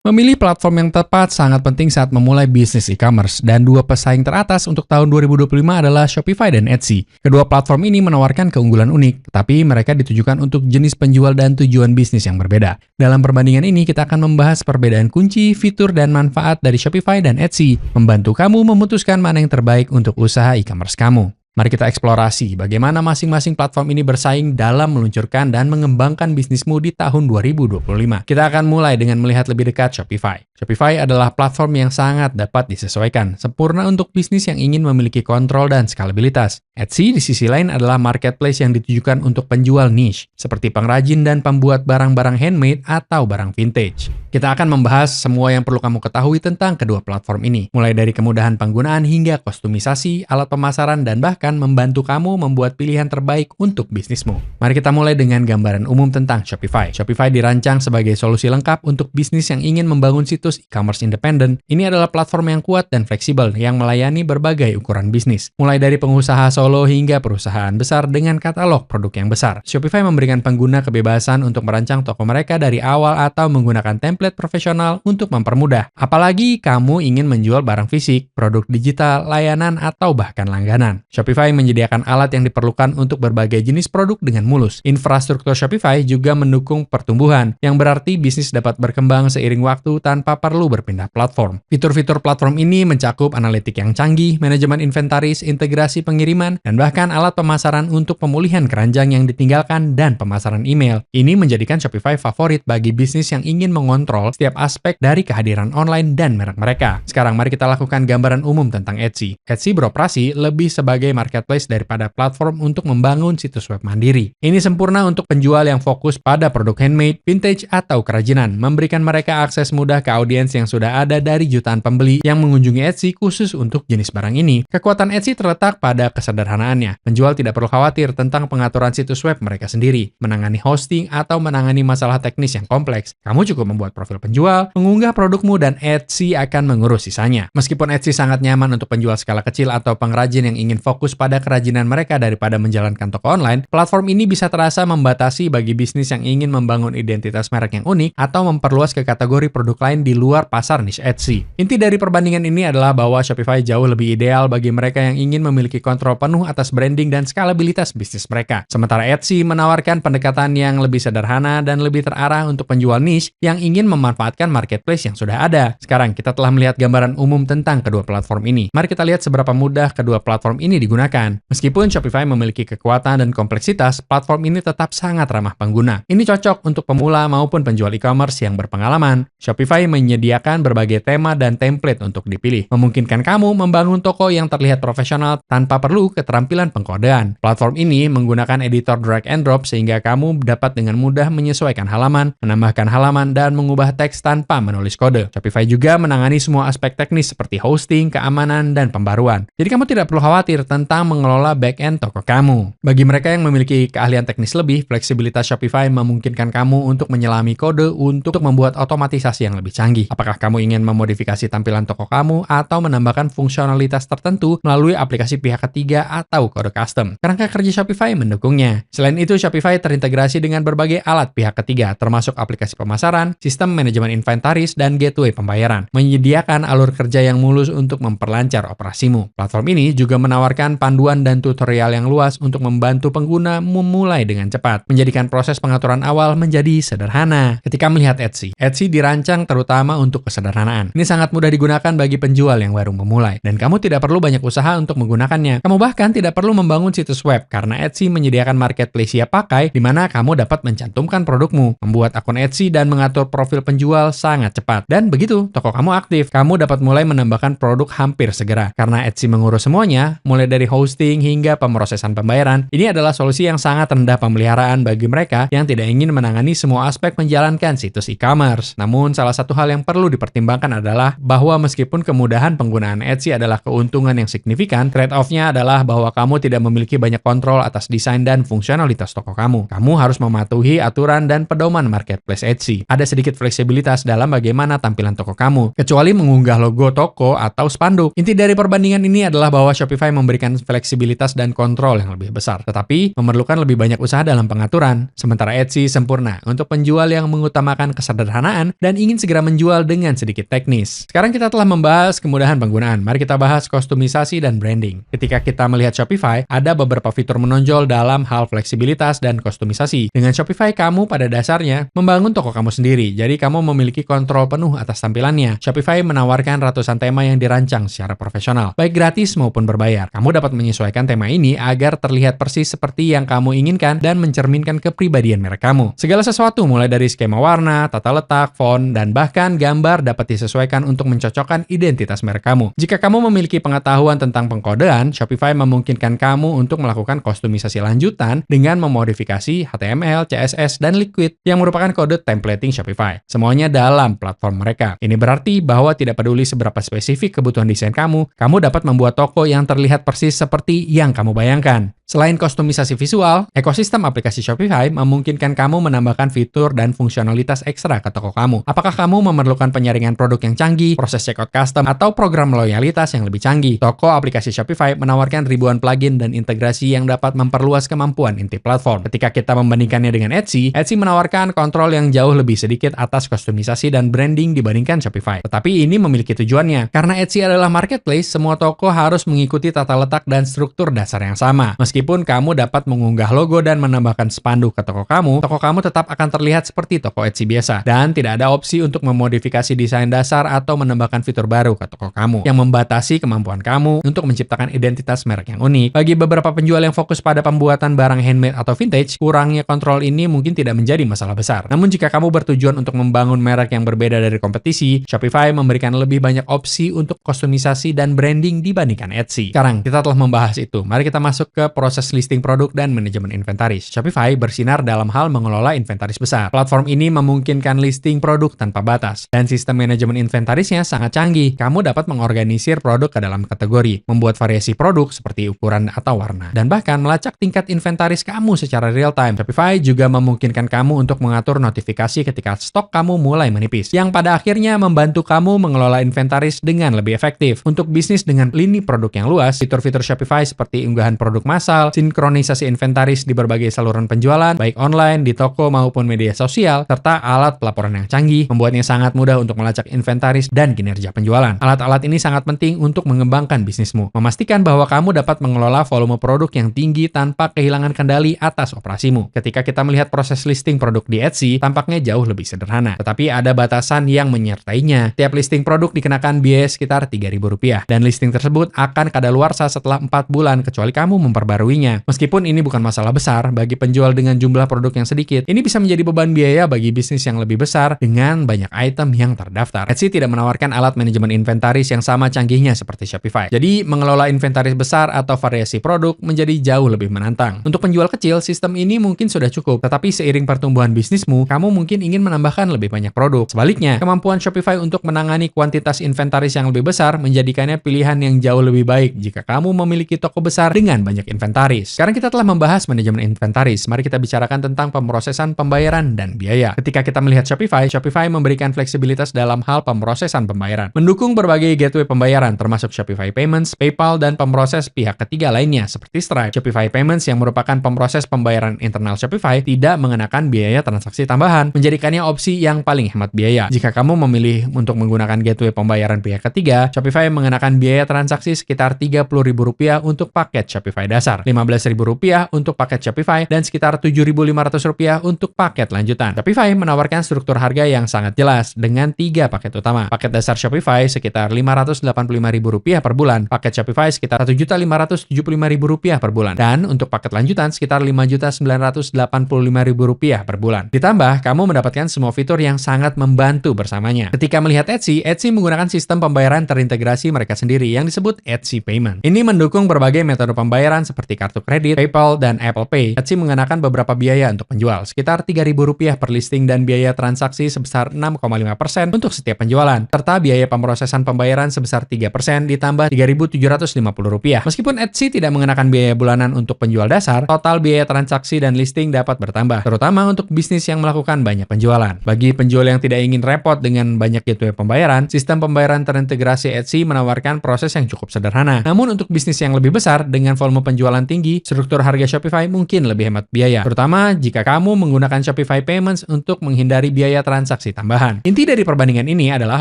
Memilih platform yang tepat sangat penting saat memulai bisnis e-commerce, dan dua pesaing teratas untuk tahun 2025 adalah Shopify dan Etsy. Kedua platform ini menawarkan keunggulan unik, tetapi mereka ditujukan untuk jenis penjual dan tujuan bisnis yang berbeda. Dalam perbandingan ini, kita akan membahas perbedaan kunci, fitur, dan manfaat dari Shopify dan Etsy, membantu kamu memutuskan mana yang terbaik untuk usaha e-commerce kamu. Mari kita eksplorasi bagaimana masing-masing platform ini bersaing dalam meluncurkan dan mengembangkan bisnismu di tahun 2025. Kita akan mulai dengan melihat lebih dekat Shopify. Shopify adalah platform yang sangat dapat disesuaikan, sempurna untuk bisnis yang ingin memiliki kontrol dan skalabilitas. Etsy di sisi lain adalah marketplace yang ditujukan untuk penjual niche, seperti pengrajin dan pembuat barang-barang handmade atau barang vintage. Kita akan membahas semua yang perlu kamu ketahui tentang kedua platform ini, mulai dari kemudahan penggunaan hingga kostumisasi, alat pemasaran, dan bahkan membantu kamu membuat pilihan terbaik untuk bisnismu. Mari kita mulai dengan gambaran umum tentang Shopify. Shopify dirancang sebagai solusi lengkap untuk bisnis yang ingin membangun situs e-commerce independen. Ini adalah platform yang kuat dan fleksibel yang melayani berbagai ukuran bisnis, mulai dari pengusaha solo hingga perusahaan besar dengan katalog produk yang besar. Shopify memberikan pengguna kebebasan untuk merancang toko mereka dari awal atau menggunakan template profesional untuk mempermudah. Apalagi kamu ingin menjual barang fisik, produk digital, layanan, atau bahkan langganan. Shopify menyediakan alat yang diperlukan untuk berbagai jenis produk dengan mulus. Infrastruktur Shopify juga mendukung pertumbuhan, yang berarti bisnis dapat berkembang seiring waktu tanpa perlu berpindah platform. Fitur-fitur platform ini mencakup analitik yang canggih, manajemen inventaris, integrasi pengiriman, dan bahkan alat pemasaran untuk pemulihan keranjang yang ditinggalkan dan pemasaran email. Ini menjadikan Shopify favorit bagi bisnis yang ingin mengontrol setiap aspek dari kehadiran online dan merek mereka. Sekarang mari kita lakukan gambaran umum tentang Etsy. Etsy beroperasi lebih sebagai marketplace daripada platform untuk membangun situs web mandiri. Ini sempurna untuk penjual yang fokus pada produk handmade, vintage, atau kerajinan, memberikan mereka akses mudah ke audiens yang sudah ada dari jutaan pembeli yang mengunjungi Etsy khusus untuk jenis barang ini. Kekuatan Etsy terletak pada kesederhanaannya. Penjual tidak perlu khawatir tentang pengaturan situs web mereka sendiri, menangani hosting, atau menangani masalah teknis yang kompleks. Kamu cukup membuat profil penjual, mengunggah produkmu, dan Etsy akan mengurus sisanya. Meskipun Etsy sangat nyaman untuk penjual skala kecil atau pengrajin yang ingin fokus pada kerajinan mereka daripada menjalankan toko online, platform ini bisa terasa membatasi bagi bisnis yang ingin membangun identitas merek yang unik atau memperluas ke kategori produk lain di luar pasar niche Etsy. Inti dari perbandingan ini adalah bahwa Shopify jauh lebih ideal bagi mereka yang ingin memiliki kontrol penuh atas branding dan skalabilitas bisnis mereka. Sementara Etsy menawarkan pendekatan yang lebih sederhana dan lebih terarah untuk penjual niche yang ingin memanfaatkan marketplace yang sudah ada. Sekarang kita telah melihat gambaran umum tentang kedua platform ini. Mari kita lihat seberapa mudah kedua platform ini digunakan. Meskipun Shopify memiliki kekuatan dan kompleksitas, platform ini tetap sangat ramah pengguna. Ini cocok untuk pemula maupun penjual e-commerce yang berpengalaman. Shopify menyediakan berbagai tema dan template untuk dipilih, memungkinkan kamu membangun toko yang terlihat profesional tanpa perlu keterampilan pengkodean. Platform ini menggunakan editor drag and drop sehingga kamu dapat dengan mudah menyesuaikan halaman, menambahkan halaman, dan mengubah teks tanpa menulis kode. Shopify juga menangani semua aspek teknis seperti hosting, keamanan, dan pembaruan. Jadi kamu tidak perlu khawatir tentang mengelola back-end toko kamu. Bagi mereka yang memiliki keahlian teknis lebih, fleksibilitas Shopify memungkinkan kamu untuk menyelami kode untuk membuat otomatisasi yang lebih canggih. Apakah kamu ingin memodifikasi tampilan toko kamu atau menambahkan fungsionalitas tertentu melalui aplikasi pihak ketiga atau kode custom? Kerangka kerja Shopify mendukungnya. Selain itu, Shopify terintegrasi dengan berbagai alat pihak ketiga, termasuk aplikasi pemasaran, sistem manajemen inventaris, dan gateway pembayaran, menyediakan alur kerja yang mulus untuk memperlancar operasimu. Platform ini juga menawarkan panduan dan tutorial yang luas untuk membantu pengguna memulai dengan cepat, menjadikan proses pengaturan awal menjadi sederhana. Ketika melihat Etsy, Etsy dirancang terutama untuk kesederhanaan. Ini sangat mudah digunakan bagi penjual yang baru memulai, dan kamu tidak perlu banyak usaha untuk menggunakannya. Kamu bahkan tidak perlu membangun situs web, karena Etsy menyediakan marketplace siap pakai, di mana kamu dapat mencantumkan produkmu, membuat akun Etsy, dan mengatur profil penjual sangat cepat. Dan begitu, toko kamu aktif, kamu dapat mulai menambahkan produk hampir segera. Karena Etsy mengurus semuanya, mulai dari hosting hingga pemrosesan pembayaran, ini adalah solusi yang sangat rendah pemeliharaan bagi mereka yang tidak ingin menangani semua aspek menjalankan situs e-commerce. Namun, salah satu hal yang perlu dipertimbangkan adalah bahwa meskipun kemudahan penggunaan Etsy adalah keuntungan yang signifikan, trade-off-nya adalah bahwa kamu tidak memiliki banyak kontrol atas desain dan fungsionalitas toko kamu. Kamu harus mematuhi aturan dan pedoman marketplace Etsy. Ada sedikit fleksibilitas dalam bagaimana tampilan toko kamu, kecuali mengunggah logo toko atau spanduk. Inti dari perbandingan ini adalah bahwa Shopify memberikan dengan fleksibilitas dan kontrol yang lebih besar, tetapi memerlukan lebih banyak usaha dalam pengaturan. Sementara Etsy sempurna untuk penjual yang mengutamakan kesederhanaan dan ingin segera menjual dengan sedikit teknis. Sekarang kita telah membahas kemudahan penggunaan. Mari kita bahas kostumisasi dan branding. Ketika kita melihat Shopify, ada beberapa fitur menonjol dalam hal fleksibilitas dan kostumisasi. Dengan Shopify, kamu pada dasarnya membangun toko kamu sendiri, jadi kamu memiliki kontrol penuh atas tampilannya. Shopify menawarkan ratusan tema yang dirancang secara profesional, baik gratis maupun berbayar. Kamu dapat menyesuaikan tema ini agar terlihat persis seperti yang kamu inginkan dan mencerminkan kepribadian merek kamu. Segala sesuatu mulai dari skema warna, tata letak, font, dan bahkan gambar dapat disesuaikan untuk mencocokkan identitas merek kamu. Jika kamu memiliki pengetahuan tentang pengkodean, Shopify memungkinkan kamu untuk melakukan kostumisasi lanjutan dengan memodifikasi HTML, CSS, dan Liquid yang merupakan kode templating Shopify. Semuanya dalam platform mereka. Ini berarti bahwa tidak peduli seberapa spesifik kebutuhan desain kamu dapat membuat toko yang terlihat persis seperti yang kamu bayangkan. Selain kostumisasi visual, ekosistem aplikasi Shopify memungkinkan kamu menambahkan fitur dan fungsionalitas ekstra ke toko kamu. Apakah kamu memerlukan penyaringan produk yang canggih, proses checkout custom, atau program loyalitas yang lebih canggih? Toko aplikasi Shopify menawarkan ribuan plugin dan integrasi yang dapat memperluas kemampuan inti platform. Ketika kita membandingkannya dengan Etsy menawarkan kontrol yang jauh lebih sedikit atas kostumisasi dan branding dibandingkan Shopify. Tetapi ini memiliki tujuannya. Karena Etsy adalah marketplace, semua toko harus mengikuti tata letak dan struktur dasar yang sama. Meskipun kamu dapat mengunggah logo dan menambahkan spanduk ke toko kamu tetap akan terlihat seperti toko Etsy biasa. Dan tidak ada opsi untuk memodifikasi desain dasar atau menambahkan fitur baru ke toko kamu, yang membatasi kemampuan kamu untuk menciptakan identitas merek yang unik. Bagi beberapa penjual yang fokus pada pembuatan barang handmade atau vintage, kurangnya kontrol ini mungkin tidak menjadi masalah besar. Namun jika kamu bertujuan untuk membangun merek yang berbeda dari kompetisi, Shopify memberikan lebih banyak opsi untuk kostumisasi dan branding dibandingkan Etsy. Sekarang kita telah membahas itu. Mari kita masuk ke proses listing produk dan manajemen inventaris. Shopify bersinar dalam hal mengelola inventaris besar. Platform ini memungkinkan listing produk tanpa batas, dan sistem manajemen inventarisnya sangat canggih. Kamu dapat mengorganisir produk ke dalam kategori, membuat variasi produk seperti ukuran atau warna, dan bahkan melacak tingkat inventaris kamu secara real time. Shopify juga memungkinkan kamu untuk mengatur notifikasi ketika stok kamu mulai menipis, yang pada akhirnya membantu kamu mengelola inventaris dengan lebih efektif. Untuk bisnis dengan lini produk yang luas, fitur-fitur Shopify seperti unggahan produk massal, sinkronisasi inventaris di berbagai saluran penjualan, baik online, di toko maupun media sosial, serta alat pelaporan yang canggih, membuatnya sangat mudah untuk melacak inventaris dan kinerja penjualan. Alat-alat ini sangat penting untuk mengembangkan bisnismu, memastikan bahwa kamu dapat mengelola volume produk yang tinggi tanpa kehilangan kendali atas operasimu. Ketika kita melihat proses listing produk di Etsy, tampaknya jauh lebih sederhana, tetapi ada batasan yang menyertainya. Tiap listing produk dikenakan biaya sekitar Rp3.000, dan listing tersebut akan kadaluarsa setelah 4 bulan kecuali kamu memperbaruinya. Meskipun ini bukan masalah besar bagi penjual dengan jumlah produk yang sedikit, ini bisa menjadi beban biaya bagi bisnis yang lebih besar dengan banyak item yang terdaftar. Etsy tidak menawarkan alat manajemen inventaris yang sama canggihnya seperti Shopify. Jadi, mengelola inventaris besar atau variasi produk menjadi jauh lebih menantang. Untuk penjual kecil, sistem ini mungkin sudah cukup, tetapi seiring pertumbuhan bisnismu, kamu mungkin ingin menambahkan lebih banyak produk. Sebaliknya, kemampuan Shopify untuk menangani kuantitas inventaris yang lebih besar menjadikannya pilihan yang jauh lebih baik jika kamu memiliki toko besar dengan banyak inventaris. Sekarang kita telah membahas manajemen inventaris. Mari kita bicarakan tentang pemrosesan pembayaran dan biaya. Ketika kita melihat Shopify memberikan fleksibilitas dalam hal pemrosesan pembayaran, mendukung berbagai gateway pembayaran termasuk Shopify Payments, PayPal, dan pemroses pihak ketiga lainnya seperti Stripe. Shopify Payments yang merupakan pemroses pembayaran internal Shopify tidak mengenakan biaya transaksi tambahan, menjadikannya opsi yang paling hemat biaya. Jika kamu memilih untuk menggunakan gateway pembayaran pihak ketiga, Shopify mengenakan biaya transaksi sekitar Rp30.000 untuk paket Shopify dasar, Rp15.000 untuk paket Shopify, dan sekitar Rp7.500 untuk paket lanjutan. Shopify menawarkan struktur harga yang sangat jelas dengan 3 paket utama. Paket dasar Shopify sekitar Rp585.000 per bulan, paket Shopify sekitar Rp1.575.000 per bulan, dan untuk paket lanjutan sekitar Rp5.985.000 per bulan. Ditambah, kamu mendapatkan semua fitur yang sangat membantu bersamanya. Ketika melihat Etsy menggunakan sistem pembayaran terintegrasi mereka sendiri yang disebut Etsy Payment. Ini mendukung berbagai metode pembayaran seperti kartu kredit, PayPal, dan Apple Pay. Etsy mengenakan beberapa biaya untuk penjual, sekitar Rp3.000 per listing dan biaya transaksi sebesar 6,5% untuk setiap penjualan, serta biaya pemrosesan pembayaran sebesar 3% ditambah Rp3.750. Meskipun Etsy tidak mengenakan biaya bulanan untuk penjual dasar, total biaya transaksi dan listing dapat bertambah, terutama untuk bisnis yang melakukan banyak penjualan. Bagi penjual yang tidak ingin repot dengan banyak gateway pembayaran, sistem pembayaran terintegrasi Etsy menawarkan proses yang cukup sederhana. Namun untuk bisnis yang lebih besar dengan volume penjualan tinggi, struktur harga Shopify mungkin lebih hemat biaya, terutama jika kamu menggunakan Shopify Payments untuk menghindari biaya transaksi tambahan. Inti dari perbandingan ini adalah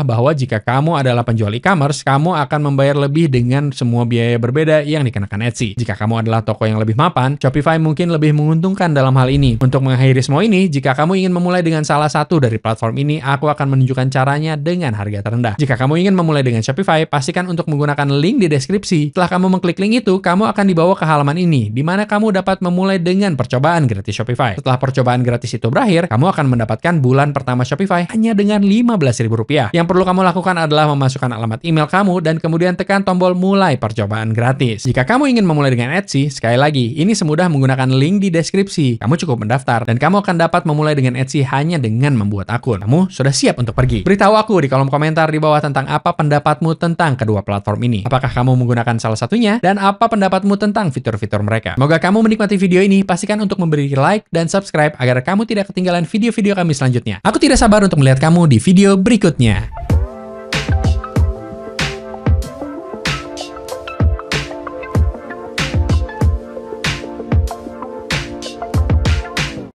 bahwa jika kamu adalah penjual e-commerce, kamu akan membayar lebih dengan semua biaya berbeda yang dikenakan Etsy. Jika kamu adalah toko yang lebih mapan, Shopify mungkin lebih menguntungkan dalam hal ini. Untuk mengakhiri semua ini, jika kamu ingin memulai dengan salah satu dari platform ini, aku akan menunjukkan caranya dengan harga terendah. Jika kamu ingin memulai dengan Shopify, pastikan untuk menggunakan link di deskripsi. Setelah kamu mengklik link itu, kamu akan dibawa ke halaman ini, di mana kamu dapat memulai dengan percobaan gratis Shopify. Setelah percobaan gratis itu berakhir, kamu akan mendapatkan bulan pertama Shopify hanya dengan Rp15.000. Yang perlu kamu lakukan adalah memasukkan alamat email kamu dan kemudian tekan tombol mulai percobaan gratis. Jika kamu ingin memulai dengan Etsy, sekali lagi, ini semudah menggunakan link di deskripsi. Kamu cukup mendaftar dan kamu akan dapat memulai dengan Etsy hanya dengan membuat akun. Kamu sudah siap untuk pergi. Beritahu aku di kolom komentar di bawah tentang apa pendapatmu tentang kedua platform ini. Apakah kamu menggunakan salah satunya dan apa pendapatmu tentang fitur-fitur mereka. Semoga kamu menikmati video ini. Pastikan untuk memberi like dan subscribe agar kamu tidak ketinggalan video-video kami selanjutnya. Aku tidak sabar untuk melihat kamu di video berikutnya.